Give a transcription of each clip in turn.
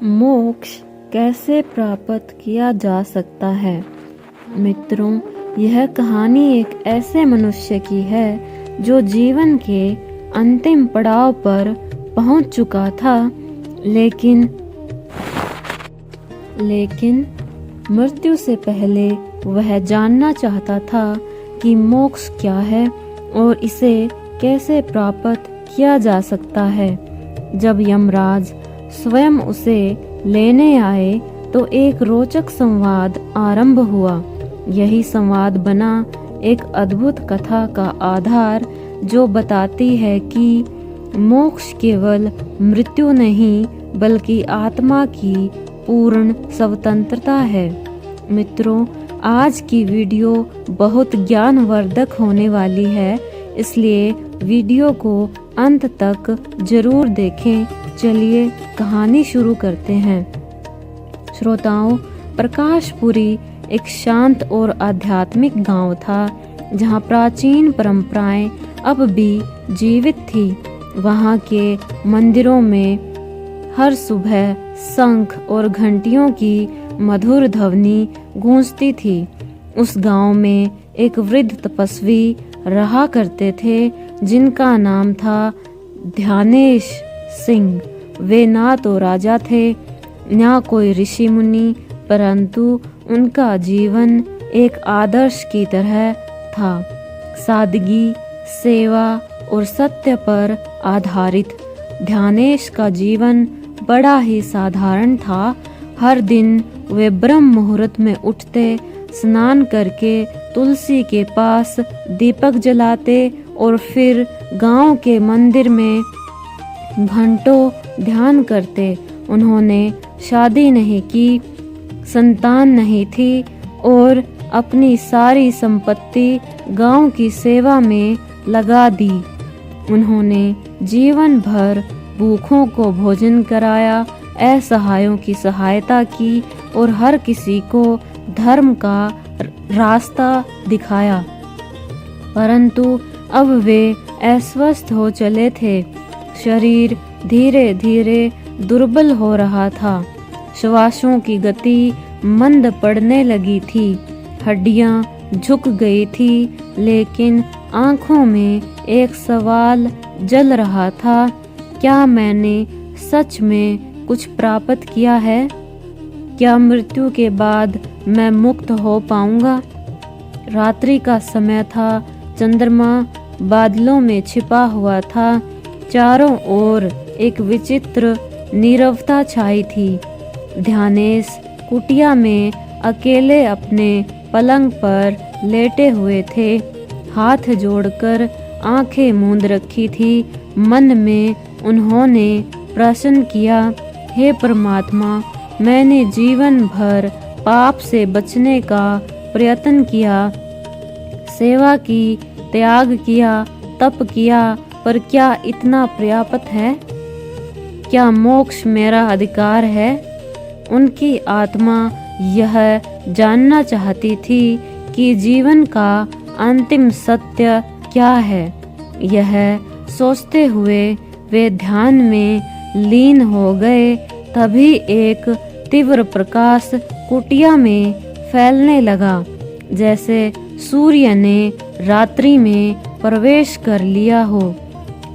मोक्ष कैसे प्राप्त किया जा सकता है। मित्रों, यह कहानी एक ऐसे मनुष्य की है जो जीवन के अंतिम पड़ाव पर पहुंच चुका था, लेकिन मृत्यु से पहले वह जानना चाहता था कि मोक्ष क्या है और इसे कैसे प्राप्त किया जा सकता है। जब यमराज स्वयं उसे लेने आए तो एक रोचक संवाद आरंभ हुआ। यही संवाद बना एक अद्भुत कथा का आधार, जो बताती है कि मोक्ष केवल मृत्यु नहीं बल्कि आत्मा की पूर्ण स्वतंत्रता है। मित्रों, आज की वीडियो बहुत ज्ञानवर्धक होने वाली है, इसलिए वीडियो को अंत तक जरूर देखें। चलिए कहानी शुरू करते हैं। श्रोताओं, प्रकाशपुरी एक शांत और आध्यात्मिक गांव था, जहां प्राचीन परंपराएं अब भी जीवित थी। वहां के मंदिरों में हर सुबह शंख और घंटियों की मधुर ध्वनि गूंजती थी। उस गांव में एक वृद्ध तपस्वी रहा करते थे, जिनका नाम था ध्यानेश सिंह। वे ना तो राजा थे, ना कोई ऋषि मुनि, परंतु उनका जीवन एक आदर्श की तरह था। सादगी, सेवा और सत्य पर आधारित ध्यानेश का जीवन बड़ा ही साधारण था। हर दिन वे ब्रह्म मुहूर्त में उठते, स्नान करके तुलसी के पास दीपक जलाते और फिर गांव के मंदिर में घंटों ध्यान करते। उन्होंने शादी नहीं की, संतान नहीं थी और अपनी सारी संपत्ति गांव की सेवा में लगा दी। उन्होंने जीवन भर भूखों को भोजन कराया, असहायों की सहायता की और हर किसी को धर्म का रास्ता दिखाया। परंतु अब वे अस्वस्थ हो चले थे। शरीर धीरे धीरे दुर्बल हो रहा था। श्वासों की गति मंद पड़ने लगी थी। हड्डियां झुक गई थी, लेकिन आंखों में एक सवाल जल रहा था, क्या मैंने सच में कुछ प्राप्त किया है? क्या मृत्यु के बाद मैं मुक्त हो पाऊंगा? रात्रि का समय था। चंद्रमा बादलों में छिपा हुआ था। चारों ओर एक विचित्र नीरवता छाई थी। ध्यानेश कुटिया में अकेले अपने पलंग पर लेटे हुए थे, हाथ जोड़कर आंखें मूंद रखी थी। मन में उन्होंने प्रश्न किया, हे परमात्मा, मैंने जीवन भर पाप से बचने का प्रयत्न किया, सेवा की, त्याग किया, तप किया, पर क्या इतना पर्याप्त है? क्या मोक्ष मेरा अधिकार है? उनकी आत्मा यह जानना चाहती थी कि जीवन का अंतिम सत्य क्या है। यह सोचते हुए वे ध्यान में लीन हो गए। तभी एक तीव्र प्रकाश कुटिया में फैलने लगा, जैसे सूर्य ने रात्रि में प्रवेश कर लिया हो।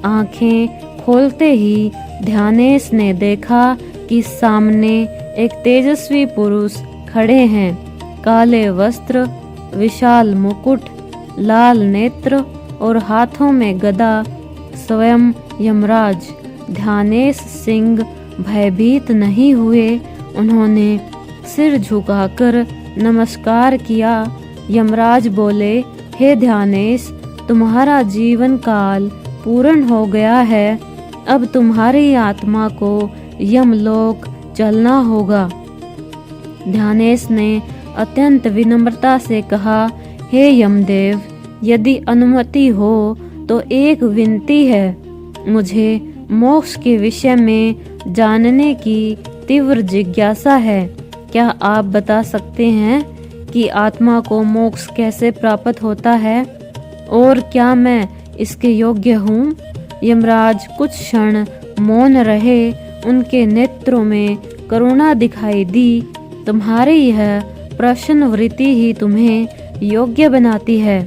आंखें खोलते ही ध्यानेश ने देखा कि सामने एक तेजस्वी पुरुष खड़े हैं। काले वस्त्र, विशाल मुकुट, लाल नेत्र और हाथों में गदा, स्वयं यमराज। ध्यानेश सिंह भयभीत नहीं हुए। उन्होंने सिर झुकाकर नमस्कार किया। यमराज बोले, हे ध्यानेश, तुम्हारा जीवन काल पूर्ण हो गया है। अब तुम्हारी आत्मा को यमलोक चलना होगा। ध्यानेश ने अत्यंत विनम्रता से कहा, हे यमदेव, यदि अनुमति हो तो एक विनती है। मुझे मोक्ष के विषय में जानने की तीव्र जिज्ञासा है। क्या आप बता सकते हैं कि आत्मा को मोक्ष कैसे प्राप्त होता है और क्या मैं इसके योग्य हूँ? यमराज कुछ क्षण मौन रहे। उनके नेत्रों में करुणा दिखाई दी। तुम्हारी यह प्रसन्न वृत्ति ही तुम्हें योग्य बनाती है।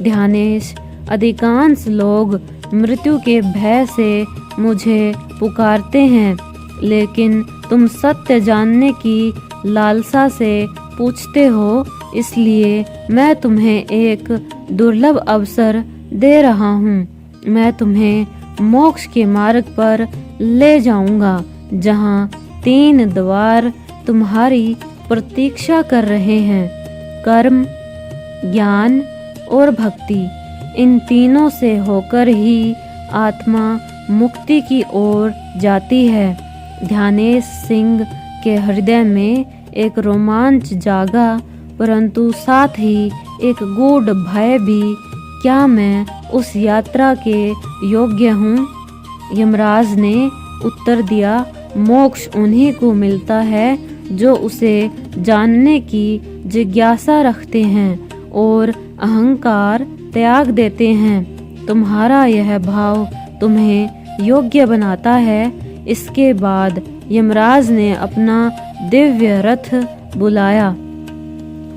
ध्यानेश, अधिकांश लोग मृत्यु के भय से मुझे पुकारते हैं, लेकिन तुम सत्य जानने की लालसा से पूछते हो, इसलिए मैं तुम्हें एक दुर्लभ अवसर दे रहा हूँ। मैं तुम्हें मोक्ष के मार्ग पर ले जाऊंगा, जहाँ 3 द्वार तुम्हारी प्रतीक्षा कर रहे हैं, कर्म, ज्ञान और भक्ति। इन तीनों से होकर ही आत्मा मुक्ति की ओर जाती है। ध्यानेश सिंह के हृदय में एक रोमांच जागा, परंतु साथ ही एक गूढ़ भय भी। क्या मैं उस यात्रा के योग्य हूँ? यमराज ने उत्तर दिया, मोक्ष उन्हीं को मिलता है जो उसे जानने की जिज्ञासा रखते हैं और अहंकार त्याग देते हैं। तुम्हारा यह भाव तुम्हें योग्य बनाता है। इसके बाद यमराज ने अपना दिव्य रथ बुलाया।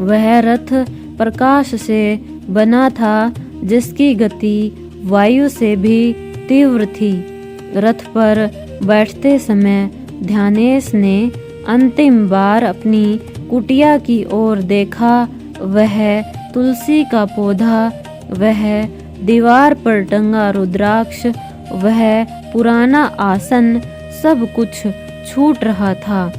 वह रथ प्रकाश से बना था, जिसकी गति वायु से भी तीव्र थी। रथ पर बैठते समय ध्यानेश ने अंतिम बार अपनी कुटिया की ओर देखा। वह तुलसी का पौधा, वह दीवार पर टंगा रुद्राक्ष, वह पुराना आसन, सब कुछ छूट रहा था,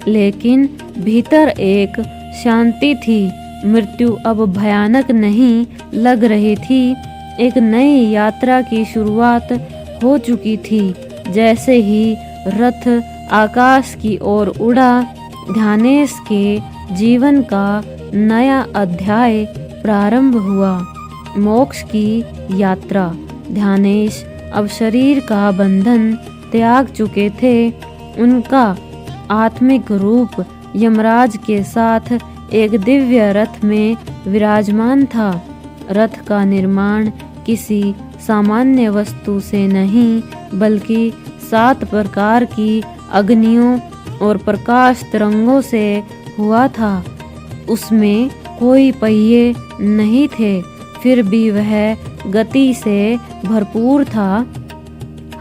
लेकिन भीतर एक शांति थी। मृत्यु अब भयानक नहीं लग रही थी। एक नई यात्रा की शुरुआत हो चुकी थी। जैसे ही रथ आकाश की ओर उड़ा, ध्यानेश के जीवन का नया अध्याय प्रारंभ हुआ। मोक्ष की यात्रा। ध्यानेश अब शरीर का बंधन त्याग चुके थे। उनका आत्मिक रूप यमराज के साथ एक दिव्य रथ में विराजमान था। रथ का निर्माण किसी सामान्य वस्तु से नहीं, बल्कि 7 प्रकार की अग्नियों और प्रकाश तरंगों से हुआ था। उसमें कोई पहिए नहीं थे, फिर भी वह गति से भरपूर था।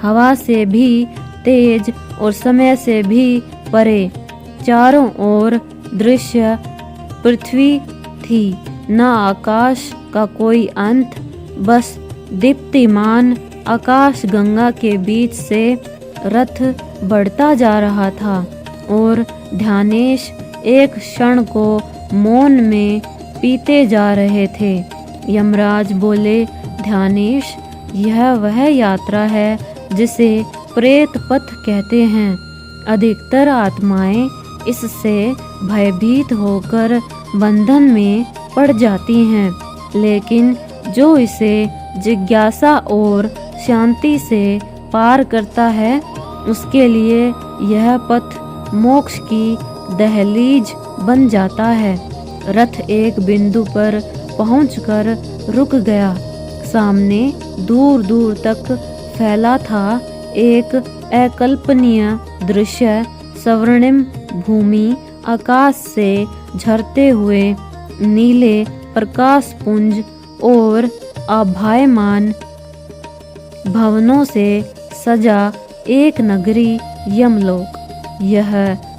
हवा से भी तेज और समय से भी परे चारों ओर दृश्य पृथ्वी थी, न आकाश का कोई अंत, बस दीप्तिमान आकाश गंगा के बीच से रथ बढ़ता जा रहा था। और ध्यानेश एक क्षण को मौन में पीते जा रहे थे। यमराज बोले, ध्यानेश, यह वह यात्रा है जिसे प्रेत पथ कहते हैं। अधिकतर आत्माएं इससे भयभीत होकर बंधन में पड़ जाती हैं, लेकिन जो इसे जिज्ञासा और शांति से पार करता है, उसके लिए यह पथ मोक्ष की दहलीज बन जाता है। रथ एक बिंदु पर पहुंचकर रुक गया। सामने दूर दूर तक फैला था एक अकल्पनीय दृश्य। स्वर्णिम भूमि, आकाश से झरते हुए नीले प्रकाश पुंज और आभायमान भवनों से सजा एक नगरी यमलोक। यह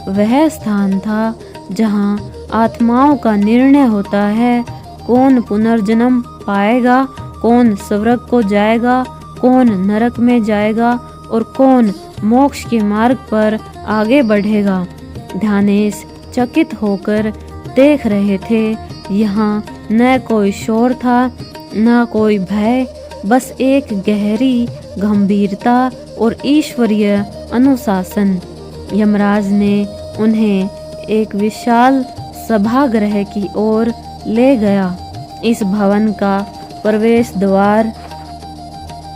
वह स्थान था जहां आत्माओं का निर्णय होता है। कौन पुनर्जन्म पाएगा, कौन स्वर्ग को जाएगा, कौन नरक में जाएगा और कौन मोक्ष के मार्ग पर आगे बढ़ेगा। ध्यानेश चकित होकर देख रहे थे। यहाँ न कोई शोर था, न कोई भय, बस एक गहरी गंभीरता और ईश्वरीय अनुशासन। यमराज ने उन्हें एक विशाल सभागृह की ओर ले गया। इस भवन का प्रवेश द्वार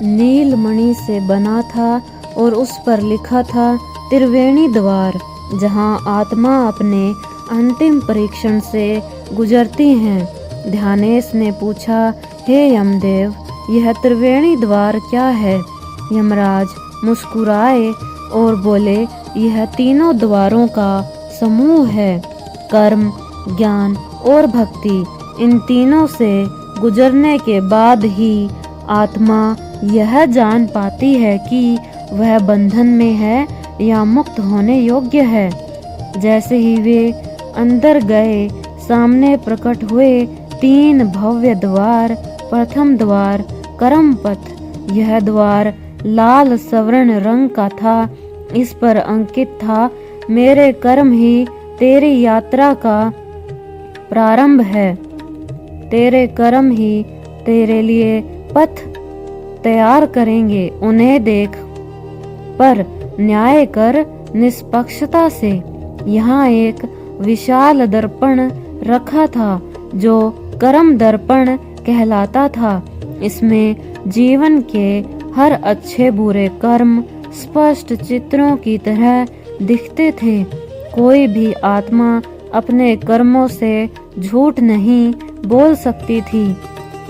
नीलमणि से बना था और उस पर लिखा था त्रिवेणी द्वार, जहां आत्मा अपने अंतिम परीक्षण से गुजरती हैं। ध्यानेश ने पूछा, हे यमदेव, यह त्रिवेणी द्वार क्या है? यमराज मुस्कुराए और बोले, यह तीनों द्वारों का समूह है। कर्म, ज्ञान और भक्ति, इन तीनों से गुजरने के बाद ही आत्मा यह जान पाती है कि वह बंधन में है या मुक्त होने योग्य है। जैसे ही वे अंदर गए, सामने प्रकट हुए 3 भव्य द्वार। प्रथम द्वार कर्म पथ। यह द्वार लाल स्वर्ण रंग का था। इस पर अंकित था, मेरे कर्म ही तेरी यात्रा का प्रारंभ है। तेरे कर्म ही तेरे लिए पथ तैयार करेंगे। उन्हें देख पर न्याय कर निष्पक्षता से। यहाँ एक विशाल दर्पण रखा था जो कर्म दर्पण कहलाता था। इसमें जीवन के हर अच्छे बुरे कर्म स्पष्ट चित्रों की तरह दिखते थे। कोई भी आत्मा अपने कर्मों से झूठ नहीं बोल सकती थी।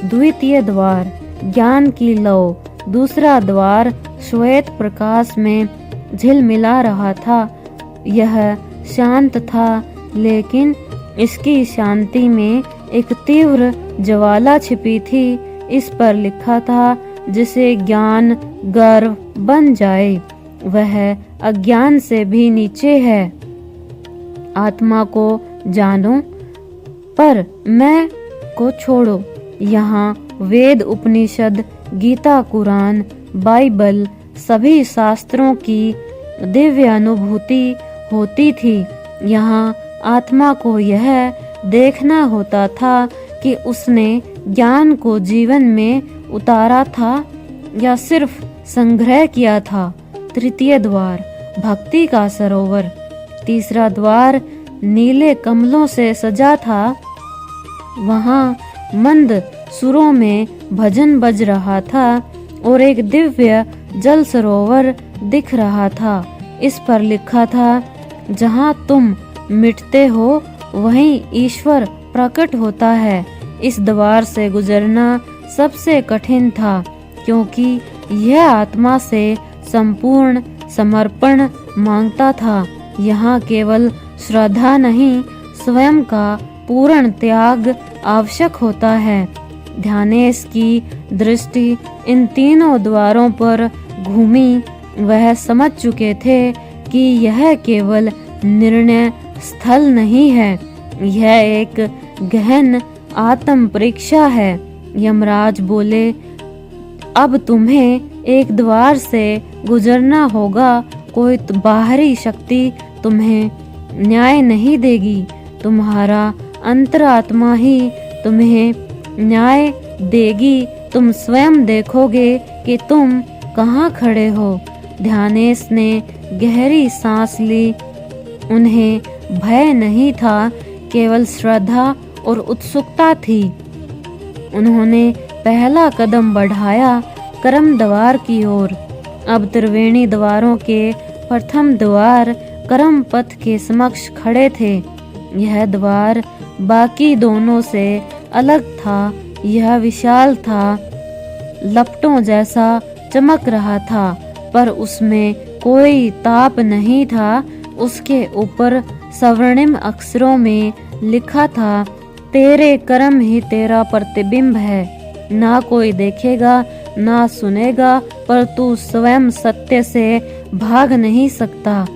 द्वितीय द्वार ज्ञान की लौ। दूसरा द्वार श्वेत प्रकाश में झिलमिला रहा था। यह शांत था, लेकिन इसकी शांति में एक तीव्र ज्वाला छिपी थी। इस पर लिखा था, जिसे ज्ञान गर्व बन जाए वह अज्ञान से भी नीचे है। आत्मा को जानो पर मैं को छोड़ो। यहाँ वेद, उपनिषद, गीता, कुरान, बाइबल, सभी शास्त्रों की दिव्य अनुभूति होती थी। यहाँ आत्मा को यह देखना होता था कि उसने ज्ञान को जीवन में उतारा था या सिर्फ संग्रह किया था। तृतीय द्वार भक्ति का सरोवर। तीसरा द्वार नीले कमलों से सजा था। वहाँ मंद सुरों में भजन बज रहा था और एक दिव्य जल सरोवर दिख रहा था। इस पर लिखा था, जहाँ तुम मिटते हो वहीं ईश्वर प्रकट होता है। इस द्वार से गुजरना सबसे कठिन था, क्योंकि यह आत्मा से संपूर्ण समर्पण मांगता था। यहाँ केवल श्रद्धा नहीं, स्वयं का पूर्ण त्याग आवश्यक होता है। ध्यानेश की दृष्टि इन तीनों द्वारों पर घूमी। वह समझ चुके थे कि यह केवल निर्णय स्थल नहीं है, यह एक गहन आत्म परीक्षा है। यमराज बोले, अब तुम्हें एक द्वार से गुजरना होगा। कोई बाहरी शक्ति तुम्हें न्याय नहीं देगी, तुम्हारा अंतरात्मा ही तुम्हें न्याय देगी। तुम स्वयं देखोगे कि तुम कहाँ खड़े हो। ध्यानेश ने गहरी सांस ली। उन्हें भय नहीं था, केवल श्रद्धा और उत्सुकता थी। उन्होंने पहला कदम बढ़ाया कर्म द्वार की ओर। अब त्रिवेणी द्वारों के प्रथम द्वार कर्म पथ के समक्ष खड़े थे। यह द्वार बाकी दोनों से अलग था। यह विशाल था, लपटों जैसा चमक रहा था, पर उसमें कोई ताप नहीं था। उसके ऊपर स्वर्णिम अक्षरों में लिखा था, तेरे कर्म ही तेरा प्रतिबिंब है। ना कोई देखेगा ना सुनेगा, पर तू स्वयं सत्य से भाग नहीं सकता।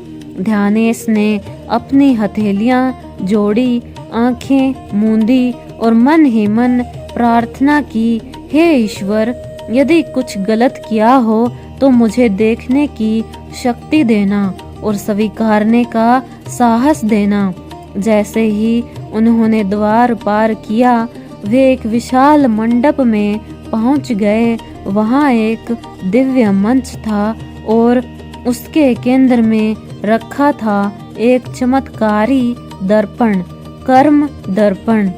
ध्यानेश ने अपनी हथेलियां जोड़ी, आंखें मूंदी और मन ही मन प्रार्थना की, हे ईश्वर, यदि कुछ गलत किया हो तो मुझे देखने की शक्ति देना और स्वीकारने का साहस देना। जैसे ही उन्होंने द्वार पार किया, वे एक विशाल मंडप में पहुंच गए। वहां एक दिव्य मंच था और उसके केंद्र में रखा था एक चमत्कारी दर्पण, कर्म दर्पण।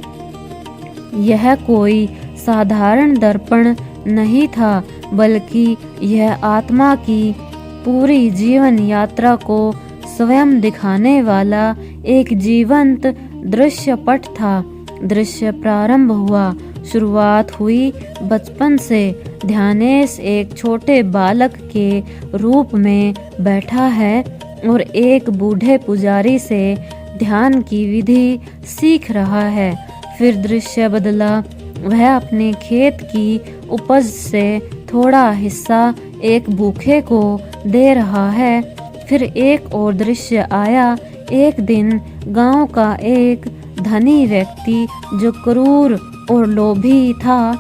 यह कोई साधारण दर्पण नहीं था, बल्कि यह आत्मा की पूरी जीवन यात्रा को स्वयं दिखाने वाला एक जीवंत दृश्य पट था। दृश्य प्रारंभ हुआ शुरुआत हुई बचपन से। ध्यानेश एक छोटे बालक के रूप में बैठा है और एक बूढ़े पुजारी से ध्यान की विधि सीख रहा है। फिर दृश्य बदला। वह अपने खेत की उपज से थोड़ा हिस्सा एक भूखे को दे रहा है। फिर एक और दृश्य आया। एक दिन गांव का एक धनी व्यक्ति जो क्रूर और लोभी था,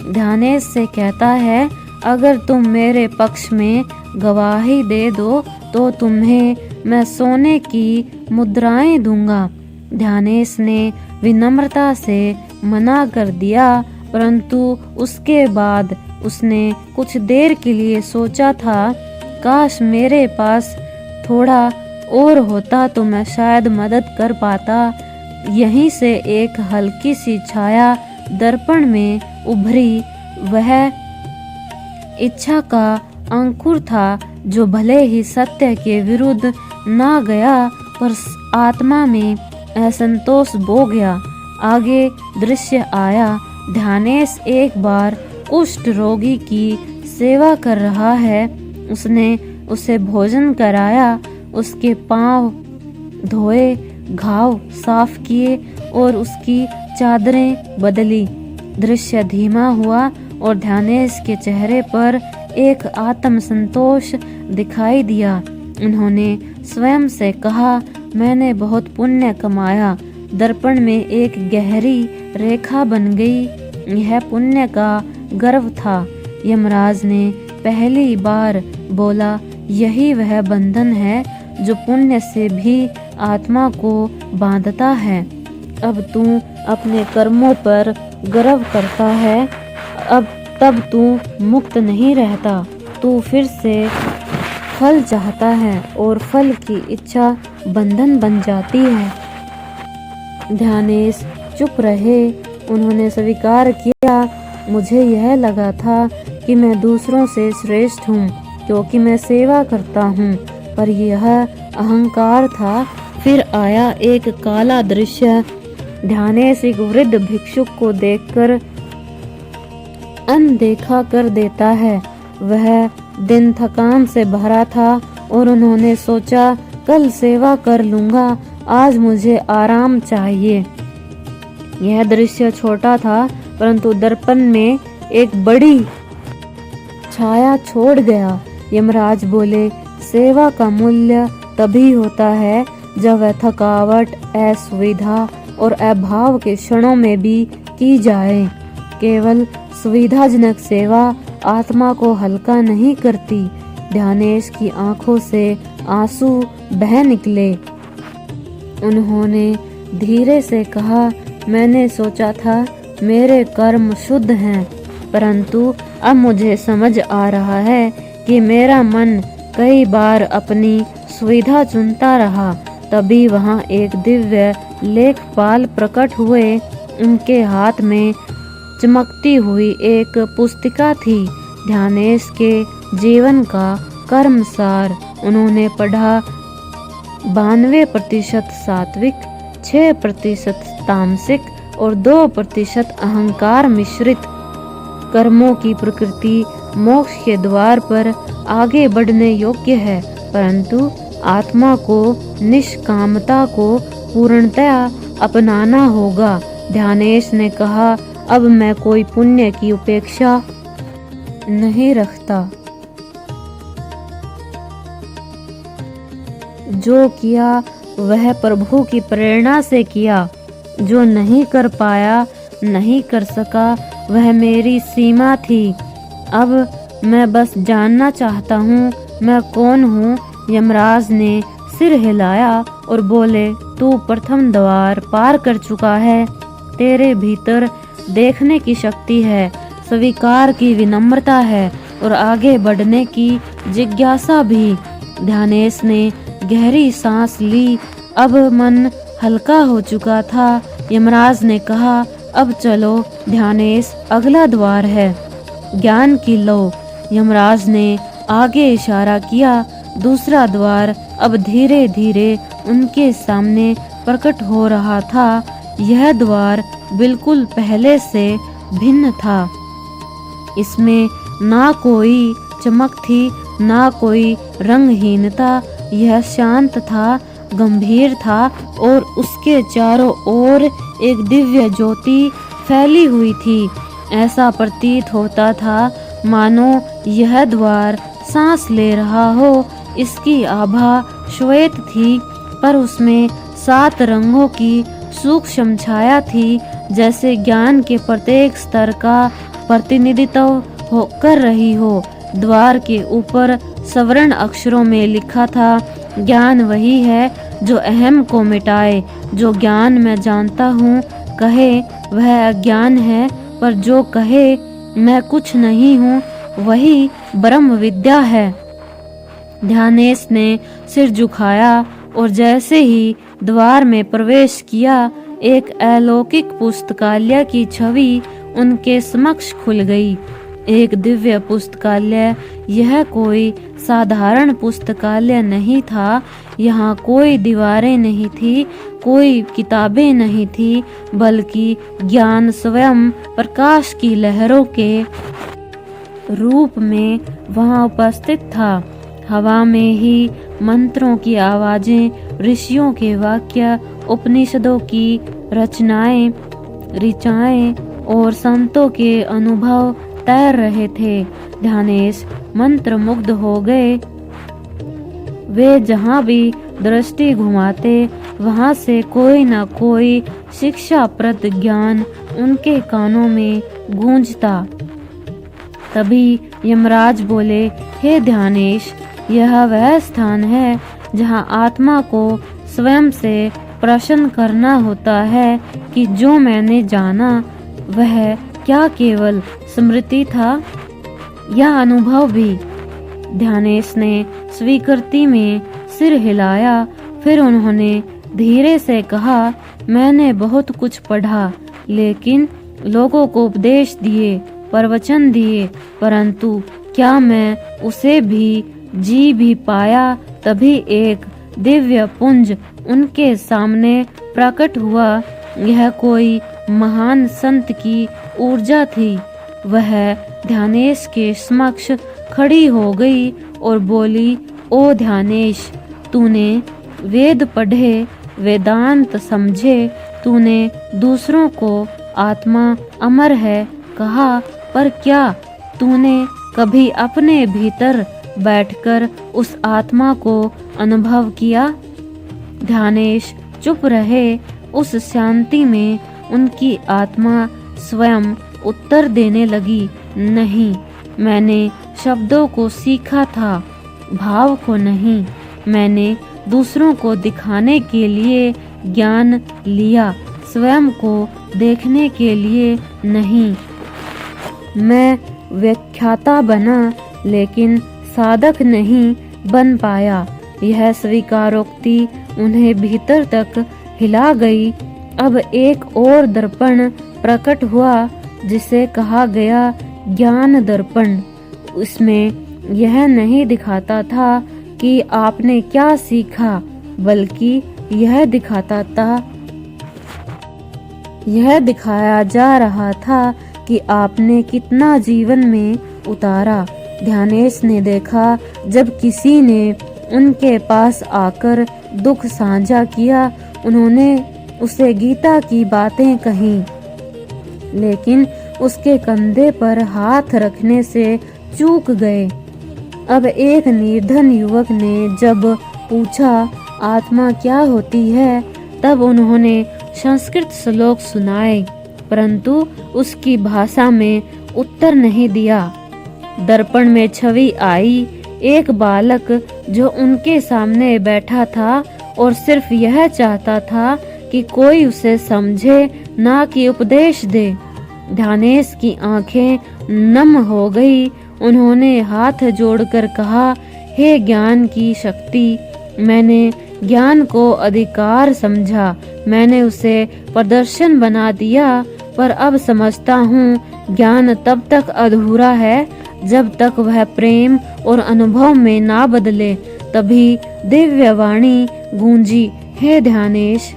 ध्यानेश से कहता है, अगर तुम मेरे पक्ष में गवाही दे दो तो तुम्हें मैं सोने की मुद्राएं दूंगा। ध्यानेश ने विनम्रता से मना कर दिया, परंतु उसके बाद उसने कुछ देर के लिए सोचा था, काश मेरे पास थोड़ा और होता तो मैं शायद मदद कर पाता। यहीं से एक हल्की सी छाया दर्पण में उभरी। वह इच्छा का अंकुर था जो भले ही सत्य के विरुद्ध ना गया पर आत्मा में असंतोष बो गया। आगे दृश्य आया। ध्यानेश एक बार कुष्ठ रोगी की सेवा कर रहा है। उसने उसे भोजन कराया, उसके पांव धोए, घाव साफ किए और उसकी चादरें बदली। दृश्य धीमा हुआ और ध्यानेश के चेहरे पर एक आत्म संतोष दिखाई दिया। उन्होंने स्वयं से कहा, मैंने बहुत पुण्य कमाया। दर्पण में एक गहरी रेखा बन गई। यह पुण्य का गर्व था। यमराज ने पहली बार बोला, यही वह बंधन है जो पुण्य से भी आत्मा को बांधता है। अब तू अपने कर्मों पर गर्व करता है, तब तू मुक्त नहीं रहता। तू फिर से फल चाहता है और फल की इच्छा बंधन बन जाती है। ध्यानेश चुप रहे। उन्होंने स्वीकार किया, मुझे यह लगा था कि मैं दूसरों से श्रेष्ठ हूँ क्योंकि मैं सेवा करता हूँ, पर यह अहंकार था। फिर आया एक काला दृश्य। ध्यानेश एक वृद्ध भिक्षुक को देखकर अनदेखा कर देता है। वह दिन थकान से भरा था और उन्होंने सोचा, कल सेवा कर लूंगा, आज मुझे आराम चाहिए। यह दृश्य छोटा था परंतु दर्पण में एक बड़ी छाया छोड़ गया। यमराज बोले, सेवा का मूल्य तभी होता है जब वह थकावट, असुविधा और अभाव के क्षणों में भी की जाए। केवल सुविधाजनक सेवा आत्मा को हल्का नहीं करती। ध्यानेश की आंखों से आंसू बह निकले। उन्होंने धीरे से कहा, मैंने सोचा था मेरे कर्म शुद्ध हैं, परंतु अब मुझे समझ आ रहा है कि मेरा मन कई बार अपनी सुविधा चुनता रहा। तभी वहाँ एक दिव्य लेखपाल प्रकट हुए। उनके हाथ में चमकती हुई एक पुस्तिका थी, ध्यानेश के जीवन का कर्मसार। उन्होंने पढ़ा, 92% सात्विक, 6% तामसिक और 2% अहंकार मिश्रित कर्मों की प्रकृति मोक्ष के द्वार पर आगे बढ़ने योग्य है, परंतु आत्मा को निष्कामता को पूर्णतया अपनाना होगा। ध्यानेश ने कहा, अब मैं कोई पुण्य की उपेक्षा नहीं रखता। जो किया वह प्रभु की प्रेरणा से किया। जो नहीं कर पाया, नहीं कर सका, वह मेरी सीमा थी। अब मैं बस जानना चाहता हूँ मैं कौन हूँ। यमराज ने सिर हिलाया और बोले, तू प्रथम द्वार पार कर चुका है। तेरे भीतर देखने की शक्ति है, स्वीकार की विनम्रता है और आगे बढ़ने की जिज्ञासा भी। ध्यानेश ने गहरी सांस ली। अब मन हल्का हो चुका था। यमराज ने कहा, अब चलो ध्यानेश, अगला द्वार है, ज्ञान की लो। यमराज ने आगे इशारा किया। दूसरा द्वार अब धीरे धीरे उनके सामने प्रकट हो रहा था। यह द्वार बिल्कुल पहले से भिन्न था। इसमें ना कोई चमक थी, ना कोई रंगहीनता। यह शांत था, गंभीर था और उसके चारों ओर एक दिव्य ज्योति फैली हुई थी। ऐसा प्रतीत होता था मानो यह द्वार सांस ले रहा हो। इसकी आभा श्वेत थी, पर उसमें 7 रंगों की सूक्ष्म छाया थी, जैसे ज्ञान के प्रत्येक स्तर का प्रतिनिधित्व कर रही हो। द्वार के ऊपर स्वर्ण अक्षरों में लिखा था, ज्ञान वही है जो अहम को मिटाए। जो ज्ञान मैं जानता हूँ कहे वह अज्ञान है, पर जो कहे मैं कुछ नहीं हूँ वही ब्रह्म विद्या है। ध्यानेश ने सिर झुकाया और जैसे ही द्वार में प्रवेश किया, एक अलौकिक पुस्तकालय की छवि उनके समक्ष खुल गई। एक दिव्य पुस्तकालय। यह कोई साधारण पुस्तकालय नहीं था। यहाँ कोई दीवारें नहीं थी, कोई किताबें नहीं थी, बल्कि ज्ञान स्वयं प्रकाश की लहरों के रूप में वहाँ उपस्थित था। हवा में ही मंत्रों की आवाजें, ऋषियों के वाक्य, उपनिषदों की रचनाएं, ऋचाएं और संतों के अनुभव तैर रहे थे। ध्यानेश मंत्रमुग्ध हो गए। वे जहाँ भी दृष्टि घुमाते वहाँ से कोई न कोई शिक्षाप्रद ज्ञान उनके कानों में गूंजता। तभी यमराज बोले, हे ध्यानेश, यह वह स्थान है जहाँ आत्मा को स्वयं से प्रश्न करना होता है कि जो मैंने जाना वह क्या केवल स्मृति था या अनुभव भी। ध्यानेश ने स्वीकृति में सिर हिलाया। फिर उन्होंने धीरे से कहा, मैंने बहुत कुछ पढ़ा, लेकिन लोगों को उपदेश दिए, प्रवचन दिए, परंतु क्या मैं उसे भी जी भी पाया। तभी एक दिव्य पुंज उनके सामने प्रकट हुआ। यह कोई महान संत की ऊर्जा थी। वह ध्यानेश के समक्ष खड़ी हो गई और बोली, ओ ध्यानेश, तूने वेद पढ़े, वेदांत समझे, तूने दूसरों को आत्मा अमर है कहा, पर क्या तूने कभी अपने भीतर बैठकर उस आत्मा को अनुभव किया? ध्यानेश चुप रहे। उस शांति में उनकी आत्मा स्वयं उत्तर देने लगी, नहीं, मैंने शब्दों को सीखा था, भाव को नहीं। मैंने दूसरों को दिखाने के लिए ज्ञान लिया, स्वयं को देखने के लिए नहीं। मैं व्याख्याता बना, लेकिन साधक नहीं बन पाया। यह स्वीकारोक्ति उन्हें भीतर तक हिला गई। अब एक और दर्पण प्रकट हुआ, जिसे कहा गया ज्ञान दर्पण। इसमें यह नहीं दिखाता था कि आपने क्या सीखा, बल्कि यह दिखाया जा रहा था कि आपने कितना जीवन में उतारा। ध्यानेश ने देखा, जब किसी ने उनके पास आकर दुख साझा किया, उन्होंने उसे गीता की बातें कहीं, लेकिन उसके कंधे पर हाथ रखने से चूक गए। अब एक निर्धन युवक ने जब पूछा, आत्मा क्या होती है, तब उन्होंने संस्कृत श्लोक सुनाए, परंतु उसकी भाषा में उत्तर नहीं दिया। दर्पण में छवि आई, एक बालक जो उनके सामने बैठा था और सिर्फ यह चाहता था कि कोई उसे समझे, ना कि उपदेश दे। ध्यानेश की आंखें नम हो गई। उन्होंने हाथ जोड़कर कहा, हे ज्ञान की शक्ति, मैंने ज्ञान को अधिकार समझा, मैंने उसे प्रदर्शन बना दिया, पर अब समझता हूँ ज्ञान तब तक अधूरा है जब तक वह प्रेम और अनुभव में ना बदले। तभी दिव्य वाणी गूंजी, हे ध्यानेश,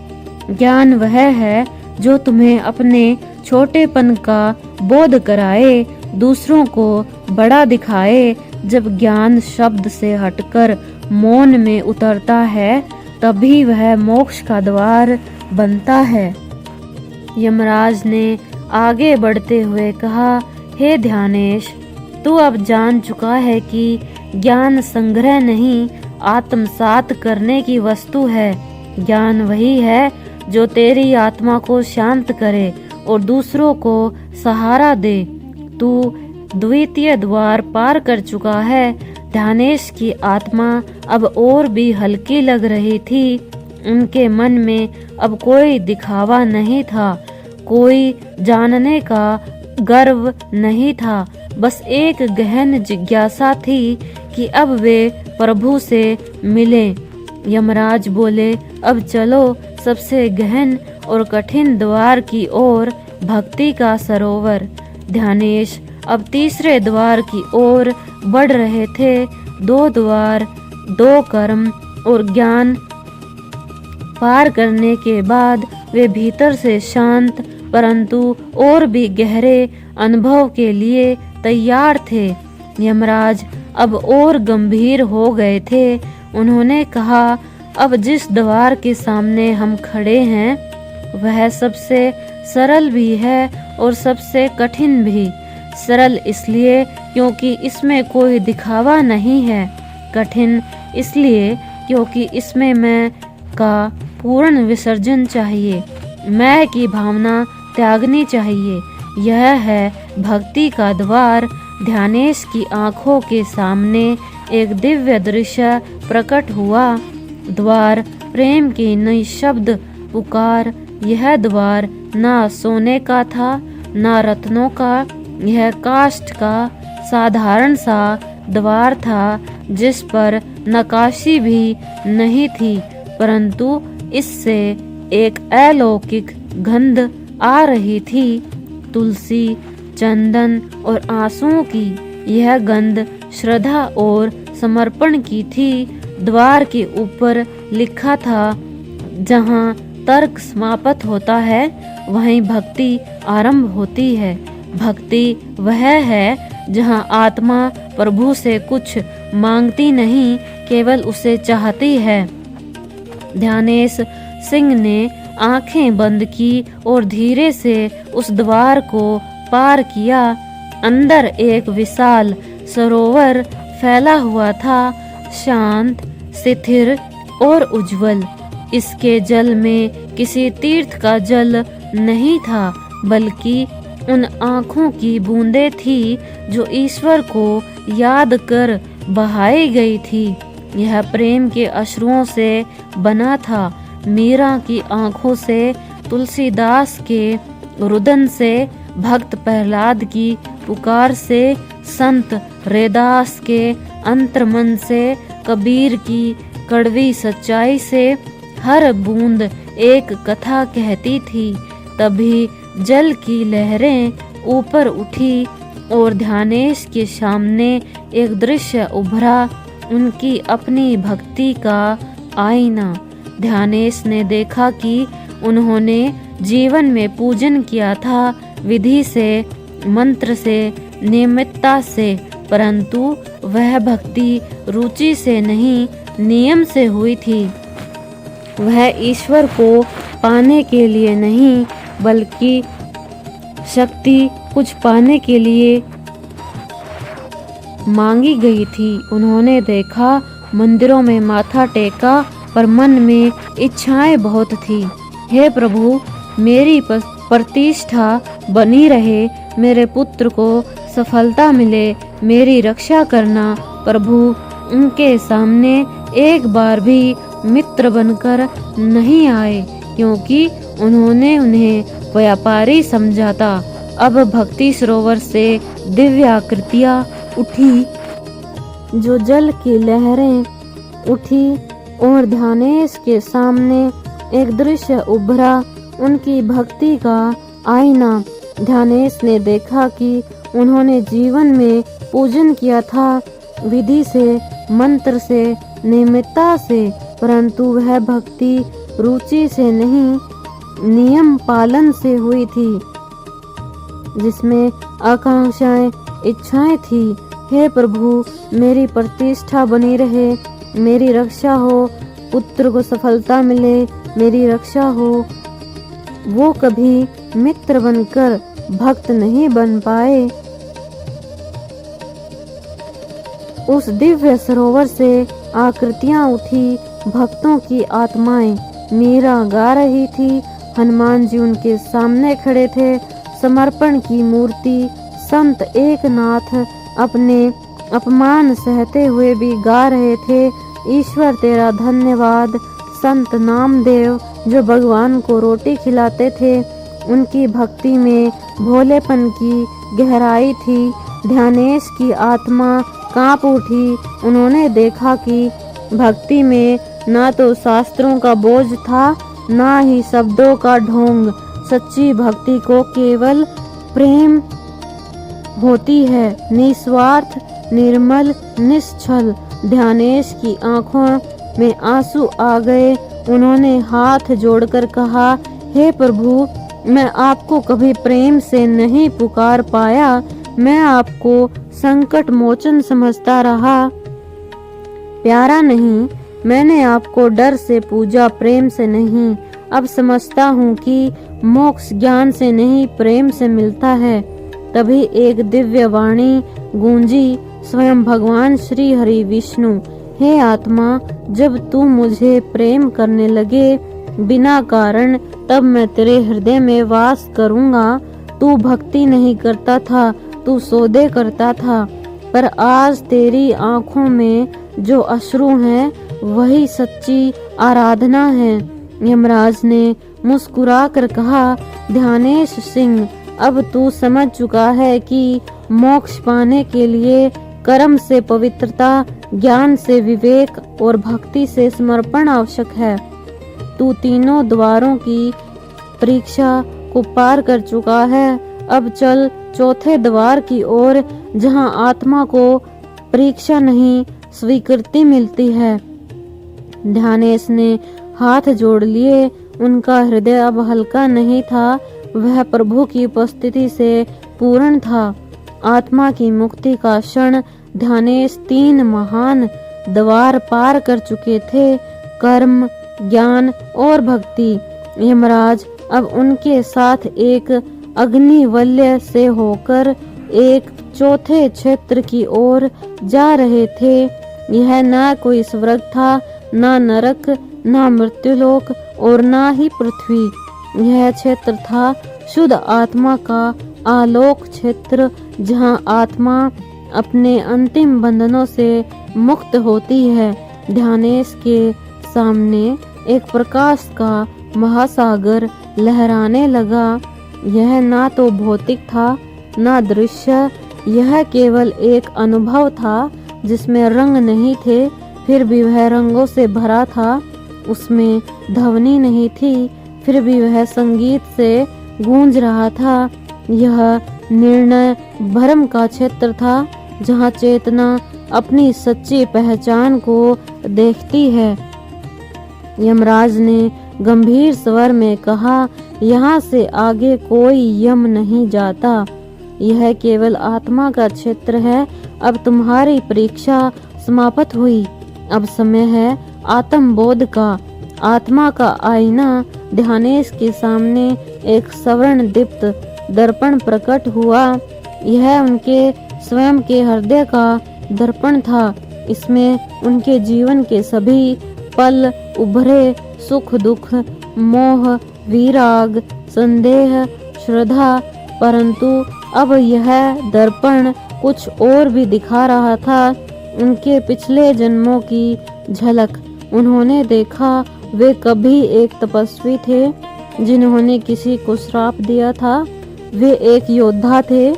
ज्ञान वह है जो तुम्हें अपने छोटेपन का बोध कराए, दूसरों को बड़ा दिखाए। जब ज्ञान शब्द से हटकर मौन में उतरता है, तभी वह मोक्ष का द्वार बनता है। यमराज ने आगे बढ़ते हुए कहा, हे ध्यानेश, तू अब जान चुका है कि ज्ञान संग्रह नहीं, आत्मसात करने की वस्तु है। ज्ञान वही है जो तेरी आत्मा को शांत करे और दूसरों को सहारा दे। तू द्वितीय द्वार पार कर चुका है। ध्यानेश की आत्मा अब और भी हल्की लग रही थी। उनके मन में अब कोई दिखावा नहीं था, कोई जानने का गर्व नहीं था, बस एक गहन जिज्ञासा थी कि अब वे प्रभु से मिलें। यमराज बोले, अब चलो सबसे गहन और कठिन द्वार की ओर, भक्ति का सरोवर। ध्यानेश अब तीसरे द्वार की ओर बढ़ रहे थे। 2 द्वार, 2 कर्म और ज्ञान पार करने के बाद वे भीतर से शांत परंतु और भी गहरे अनुभव के लिए तैयार थे। यमराज अब और गंभीर हो गए थे। उन्होंने कहा, अब जिस द्वार के सामने हम खड़े हैं, वह सबसे सरल भी है और सबसे कठिन भी। सरल इसलिए क्योंकि इसमें कोई दिखावा नहीं है, कठिन इसलिए क्योंकि इसमें मैं का पूर्ण विसर्जन चाहिए, मैं की भावना त्यागनी चाहिए। यह है भक्ति का द्वार। ध्यानेश की आंखों के सामने एक दिव्य दृश्य प्रकट हुआ। द्वार प्रेम की निःशब्द पुकार। यह द्वार ना सोने का था, ना रत्नों का। यह काष्ठ का साधारण सा द्वार था, जिस पर नक्काशी भी नहीं थी, परंतु इससे एक अलौकिक गंध आ रही थी। तुलसी, चंदन और आंसुओं की यह गंध श्रद्धा और समर्पण की थी। द्वार के ऊपर लिखा था, जहाँ तर्क समाप्त होता है, वहीं भक्ति आरंभ होती है। भक्ति वह है जहाँ आत्मा प्रभु से कुछ मांगती नहीं, केवल उसे चाहती है। ध्यानेश सिंह ने आंखें बंद की और धीरे से उस द्वार को पार किया। अंदर एक विशाल सरोवर फैला हुआ था, शांत, स्थिर और उज्जवल। इसके जल में किसी तीर्थ का जल नहीं था, बल्कि उन आँखों की बूंदें थी जो ईश्वर को याद कर बहाई गई थी। यह प्रेम के अश्रुओं से बना था, मीरा की आँखों से, तुलसीदास के रुदन से, भक्त प्रहलाद की पुकार से, संत रैदास के अंतर्मन से, कबीर की कड़वी सच्चाई से। हर बूंद एक कथा कहती थी। तभी जल की लहरें ऊपर उठी और ध्यानेश के सामने एक दृश्य उभरा, उनकी अपनी भक्ति का आईना। ध्यानेश ने देखा कि उन्होंने जीवन में पूजन किया था, विधि से, मंत्र से, नियमितता से, परंतु वह भक्ति रुचि से नहीं, नियम से हुई थी। वह ईश्वर को पाने के लिए नहीं, बल्कि शक्ति कुछ पाने के लिए मांगी गई थी। उन्होंने देखा, मंदिरों में माथा टेका, पर मन में इच्छाएं बहुत थी। हे प्रभु, मेरी प्रतिष्ठा बनी रहे, मेरे पुत्र को सफलता मिले, मेरी रक्षा करना। प्रभु उनके सामने एक बार भी मित्र बनकर नहीं आए, क्योंकि उन्होंने उन्हें व्यापारी समझा था। अब भक्ति सरोवर से दिव्य आकृतियाँ उठी, जो जल की लहरें उठी और ध्यानेश के सामने एक दृश्य उभरा, उनकी भक्ति का आईना। ध्यानेश ने देखा कि उन्होंने जीवन में पूजन किया था, विधि से, मंत्र से, नियमितता से, परंतु वह भक्ति रुचि से नहीं, नियम पालन से हुई थी। जिसमें आकांक्षाएं, इच्छाएं थी। हे प्रभु, मेरी प्रतिष्ठा बनी रहे, मेरी रक्षा हो, पुत्र को सफलता मिले, मेरी रक्षा हो। वो कभी मित्र बनकर भक्त नहीं बन पाए। उस दिव्य सरोवर से आकृतियां उठी, भक्तों की आत्माएं। मीरा गा रही थी, हनुमान जी उनके सामने खड़े थे, समर्पण की मूर्ति। संत एकनाथ अपने अपमान सहते हुए भी गा रहे थे, ईश्वर तेरा धन्यवाद। संत नामदेव जो भगवान को रोटी खिलाते थे, उनकी भक्ति में भोलेपन की गहराई थी। ध्यानेश की आत्मा कांप उठी। उन्होंने देखा कि भक्ति में ना तो शास्त्रों का बोझ था, ना ही शब्दों का ढोंग। सच्ची भक्ति को केवल प्रेम होती है, निस्वार्थ, निर्मल, निश्चल। ध्यानेश की आंखों में आंसू आ गए। उन्होंने हाथ जोड़कर कहा, हे प्रभु, मैं आपको कभी प्रेम से नहीं पुकार पाया। मैं आपको संकट मोचन समझता रहा, प्यारा नहीं। मैंने आपको डर से पूजा, प्रेम से नहीं। अब समझता हूँ कि मोक्ष ज्ञान से नहीं, प्रेम से मिलता है। तभी एक दिव्य वाणी गूंजी, स्वयं भगवान श्री हरि विष्णु। हे आत्मा, जब तू मुझे प्रेम करने लगे बिना कारण, तब मैं तेरे हृदय में वास करूँगा। तू भक्ति नहीं करता था, तू सौदे करता था, पर आज तेरी आँखों में जो अश्रु हैं, वही सच्ची आराधना है। यमराज ने मुस्कुराकर कहा, ध्यानेश सिंह, अब तू समझ चुका है कि मोक्ष पाने के लिए कर्म से पवित्रता, ज्ञान से विवेक और भक्ति से समर्पण आवश्यक है। तू तीनों द्वारों की परीक्षा को पार कर चुका है। अब चल चौथे द्वार की ओर, जहां आत्मा को परीक्षा नहीं, स्वीकृति मिलती है। ध्यानेश ने हाथ जोड़ लिए। उनका हृदय अब हल्का नहीं था, वह प्रभु की उपस्थिति से पूर्ण था। आत्मा की मुक्ति का क्षण। ध्यानेश 3 महान द्वार पार कर चुके थे, कर्म, ज्ञान और भक्ति। यमराज अब उनके साथ एक अग्निवल्य से होकर एक चौथे क्षेत्र की ओर जा रहे थे। यह न कोई स्वर्ग था, न नरक, न मृत्युलोक और न ही पृथ्वी। यह क्षेत्र था शुद्ध आत्मा का आलोक क्षेत्र, जहां आत्मा अपने अंतिम बंधनों से मुक्त होती है। ध्यानेश के सामने एक प्रकाश का महासागर लहराने लगा। यह ना तो भौतिक था, ना दृश्य, यह केवल एक अनुभव था जिसमें रंग नहीं थे, फिर भी वह रंगों से भरा था। उसमें ध्वनि नहीं थी, फिर भी वह संगीत से गूंज रहा था। यह निर्णय भ्रम का क्षेत्र था, जहाँ चेतना अपनी सच्ची पहचान को देखती है। यमराज ने गंभीर स्वर में कहा, यहाँ से आगे कोई यम नहीं जाता। यह केवल आत्मा का क्षेत्र है। अब तुम्हारी परीक्षा समाप्त हुई। अब समय है आत्मबोध का। आत्मा का आईना। ध्यानेश के सामने एक स्वर्ण दीप्त दर्पण प्रकट हुआ। यह उनके स्वयं के हृदय का दर्पण था। इसमें उनके जीवन के सभी पल उभरे, सुख दुख, मोह, विराग, संदेह, श्रद्धा। परंतु अब यह दर्पण कुछ और भी दिखा रहा था, उनके पिछले जन्मों की झलक। उन्होंने देखा वे कभी एक तपस्वी थे जिन्होंने किसी को श्राप दिया था। वे एक योद्धा थे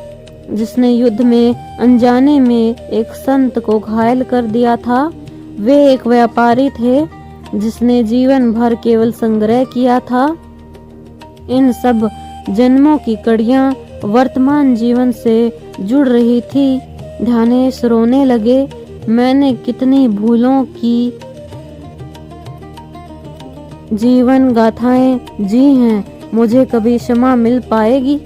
जिसने युद्ध में अनजाने में एक संत को घायल कर दिया था। वे एक व्यापारी थे जिसने जीवन भर केवल संग्रह किया था। इन सब जन्मों की कड़ियां वर्तमान जीवन से जुड़ रही थी। ध्यानेश रोने लगे। मैंने कितनी भूलों की जीवन गाथाएं जी हैं, मुझे कभी क्षमा मिल पाएगी?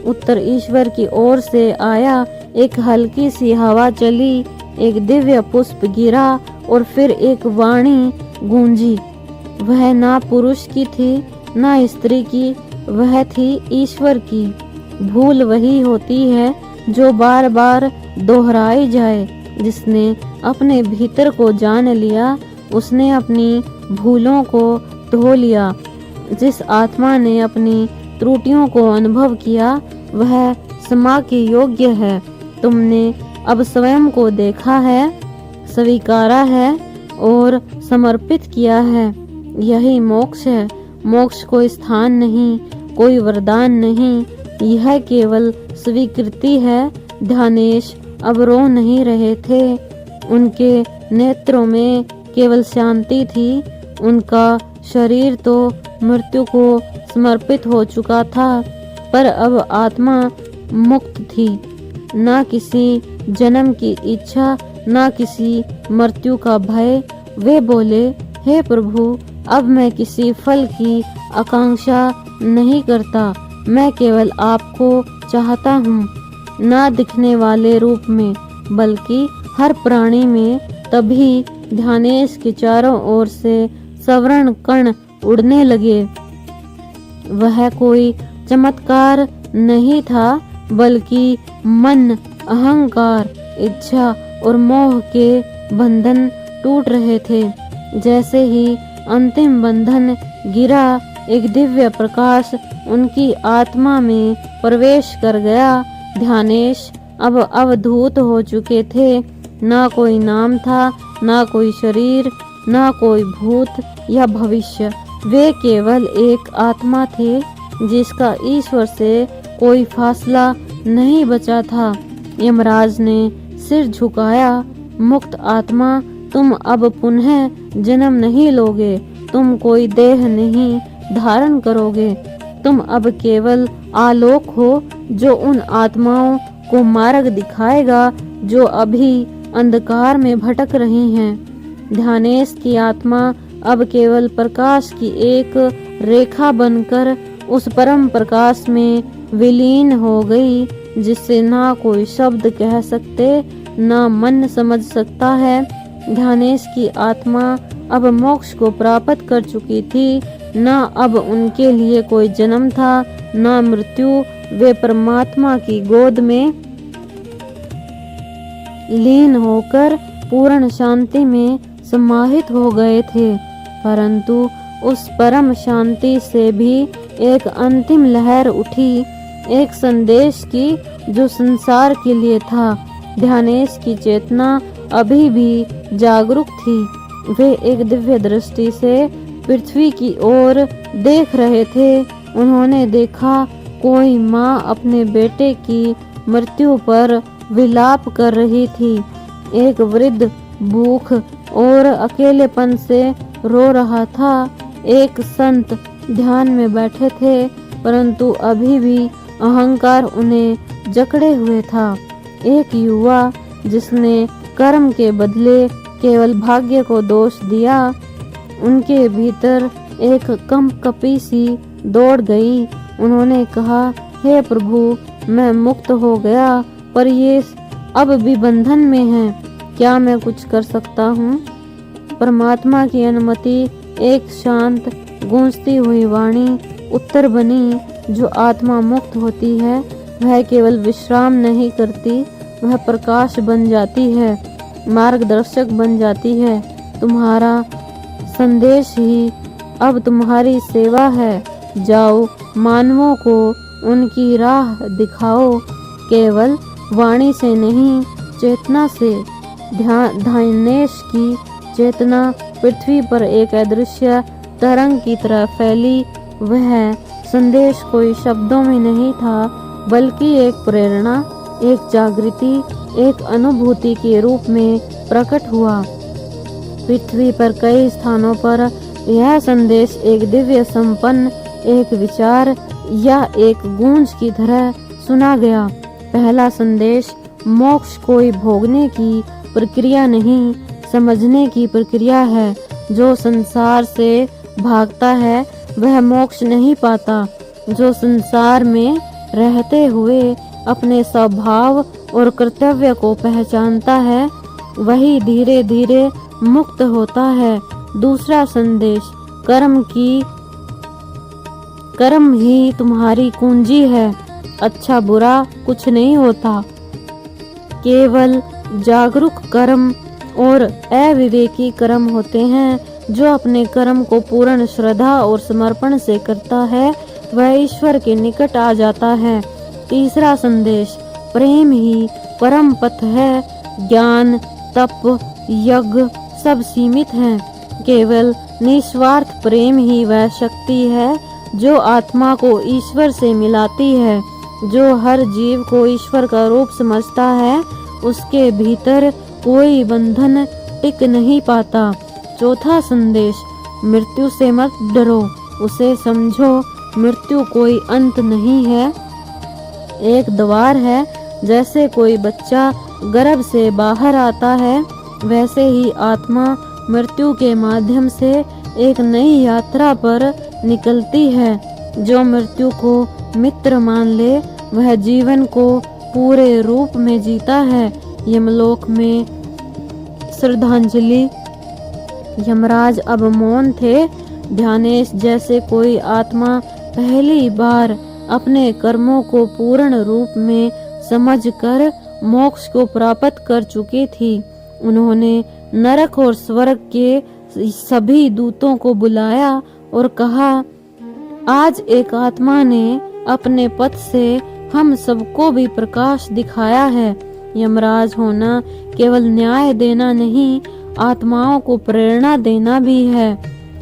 उत्तर ईश्वर की ओर से आया। एक हल्की सी हवा चली, एक दिव्य पुष्प गिरा और फिर एक वाणी गूंजी। वह ना पुरुष की थी ना स्त्री की, वह थी ईश्वर की। भूल वही होती है जो बार बार दोहराई जाए। जिसने अपने भीतर को जान लिया उसने अपनी भूलों को धो लिया। जिस आत्मा ने अपनी त्रुटियों को अनुभव किया वह क्षमा के योग्य है। तुमने अब स्वयं को देखा है, स्वीकारा है और समर्पित किया है। यही मोक्ष है। मोक्ष कोई स्थान नहीं, कोई वरदान नहीं, यह केवल स्वीकृति है। ध्यानेश अब रो नहीं रहे थे। उनके नेत्रों में केवल शांति थी। उनका शरीर तो मृत्यु को समर्पित हो चुका था, पर अब आत्मा मुक्त थी। ना किसी जन्म की इच्छा, ना किसी मृत्यु का भय। वे बोले, हे प्रभु, अब मैं किसी फल की आकांक्षा नहीं करता। मैं केवल आपको चाहता हूँ, ना दिखने वाले रूप में बल्कि हर प्राणी में। तभी ध्यानेश के चारों ओर से स्वर्ण कण उड़ने लगे। वह कोई चमत्कार नहीं था बल्कि मन, अहंकार, इच्छा और मोह के बंधन टूट रहे थे। जैसे ही अंतिम बंधन गिरा, एक दिव्य प्रकाश उनकी आत्मा में प्रवेश कर गया। ध्यानेश अब अवधूत हो चुके थे। ना कोई नाम था, ना कोई शरीर, ना कोई भूत या भविष्य। वे केवल एक आत्मा थे जिसका ईश्वर से कोई फासला नहीं बचा था। यमराज ने सिर झुकाया। मुक्त आत्मा, तुम अब पुनः जन्म नहीं लोगे। तुम कोई देह नहीं धारण करोगे। तुम अब केवल आलोक हो जो उन आत्माओं को मार्ग दिखाएगा जो अभी अंधकार में भटक रही हैं। ध्यानेश की आत्मा अब केवल प्रकाश की एक रेखा बनकर उस परम प्रकाश में विलीन हो गई, जिससे ना कोई शब्द कह सकते, ना मन समझ सकता है। ध्यानेश की आत्मा अब मोक्ष को प्राप्त कर चुकी थी। ना अब उनके लिए कोई जन्म था, ना मृत्यु। वे परमात्मा की गोद में लीन होकर पूर्ण शांति में समाहित हो गए थे। परंतु उस परम शांति से भी एक अंतिम लहर उठी, एक संदेश की जो संसार के लिए था। ध्यानेश की चेतना अभी भी जागरूक थी। वे एक दिव्य दृष्टि से पृथ्वी की ओर देख रहे थे। उन्होंने देखा कोई माँ अपने बेटे की मृत्यु पर विलाप कर रही थी। एक वृद्ध भूख और अकेलेपन से रो रहा था। एक संत ध्यान में बैठे थे, परंतु अभी भी अहंकार उन्हें जकड़े हुए था। एक युवा जिसने कर्म के बदले केवल भाग्य को दोष दिया। उनके भीतर एक कंपकपी सी दौड़ गई। उन्होंने कहा, हे प्रभु, मैं मुक्त हो गया, पर ये अब भी बंधन में है। क्या मैं कुछ कर सकता हूँ? परमात्मा की अनुमति एक शांत गूंजती हुई वाणी उत्तर बनी। जो आत्मा मुक्त होती है वह केवल विश्राम नहीं करती, वह प्रकाश बन जाती है, मार्गदर्शक बन जाती है। तुम्हारा संदेश ही अब तुम्हारी सेवा है। जाओ, मानवों को उनकी राह दिखाओ, केवल वाणी से नहीं, चेतना से। ध्यानेश की चेतना पृथ्वी पर एक अदृश्य तरंग की तरह फैली। वह संदेश कोई शब्दों में नहीं था, बल्कि एक प्रेरणा, एक जागृति, एक अनुभूति के रूप में प्रकट हुआ। पृथ्वी पर कई स्थानों पर यह संदेश एक दिव्य संपन्न, एक विचार या एक गूंज की तरह सुना गया। पहला संदेश, मोक्ष कोई भोगने की प्रक्रिया नहीं, समझने की प्रक्रिया है। जो संसार से भागता है वह मोक्ष नहीं पाता। जो संसार में रहते हुए अपने स्वभाव और कर्तव्य को पहचानता है, वही धीरे धीरे मुक्त होता है। दूसरा संदेश, कर्म ही तुम्हारी कुंजी है। अच्छा बुरा कुछ नहीं होता, केवल जागरूक कर्म और अविवेकी कर्म होते हैं। जो अपने कर्म को पूर्ण श्रद्धा और समर्पण से करता है, वह ईश्वर के निकट आ जाता है। तीसरा संदेश, प्रेम ही परम पथ है। ज्ञान, तप, यज्ञ सब सीमित हैं। केवल निस्वार्थ प्रेम ही वह शक्ति है जो आत्मा को ईश्वर से मिलाती है। जो हर जीव को ईश्वर का रूप समझता है, उसके भीतर कोई बंधन टिक नहीं पाता। चौथा संदेश, मृत्यु से मत डरो, उसे समझो मृत्यु कोई अंत नहीं है, एक द्वार है। जैसे कोई बच्चा गर्भ से बाहर आता है, वैसे ही आत्मा मृत्यु के माध्यम से एक नई यात्रा पर निकलती है। जो मृत्यु को मित्र मान ले, वह जीवन को पूरे रूप में जीता है। यमलोक में श्रद्धांजलि। यमराज अब मौन थे। ध्यानेश जैसे कोई आत्मा पहली बार अपने कर्मों को पूर्ण रूप में समझकर मोक्ष को प्राप्त कर चुकी थी। उन्होंने नरक और स्वर्ग के सभी दूतों को बुलाया और कहा, आज एक आत्मा ने अपने पथ से हम सबको भी प्रकाश दिखाया है। यमराज होना केवल न्याय देना नहीं, आत्माओं को प्रेरणा देना भी है।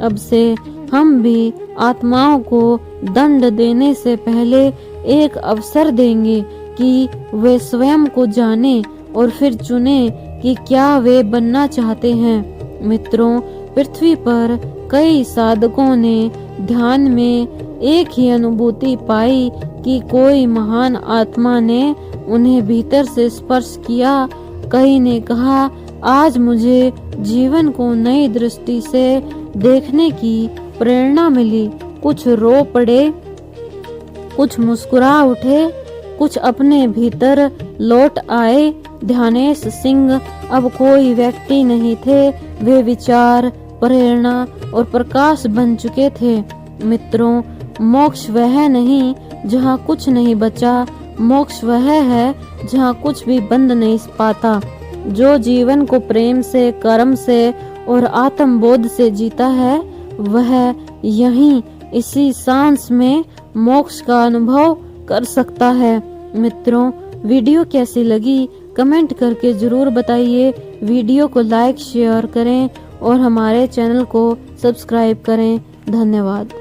अब से हम भी आत्माओं को दंड देने से पहले एक अवसर देंगे कि वे स्वयं को जाने और फिर चुने कि क्या वे बनना चाहते हैं। मित्रों, पृथ्वी पर कई साधकों ने ध्यान में एक ही अनुभूति पाई कि कोई महान आत्मा ने उन्हें भीतर से स्पर्श किया। कई ने कहा, आज मुझे जीवन को नई दृष्टि से देखने की प्रेरणा मिली। कुछ रो पड़े, कुछ मुस्कुरा उठे, कुछ अपने भीतर लौट आए। ध्यानेश सिंह अब कोई व्यक्ति नहीं थे, वे विचार, प्रेरणा और प्रकाश बन चुके थे। मित्रों, मोक्ष वह नहीं जहाँ कुछ नहीं बचा, मोक्ष वह है जहाँ कुछ भी बंद नहीं पाता। जो जीवन को प्रेम से, कर्म से और आत्मबोध से जीता है, वह यहीं इसी सांस में मोक्ष का अनुभव कर सकता है। मित्रों, वीडियो कैसी लगी कमेंट करके जरूर बताइए। वीडियो को लाइक शेयर करें और हमारे चैनल को सब्सक्राइब करें। धन्यवाद।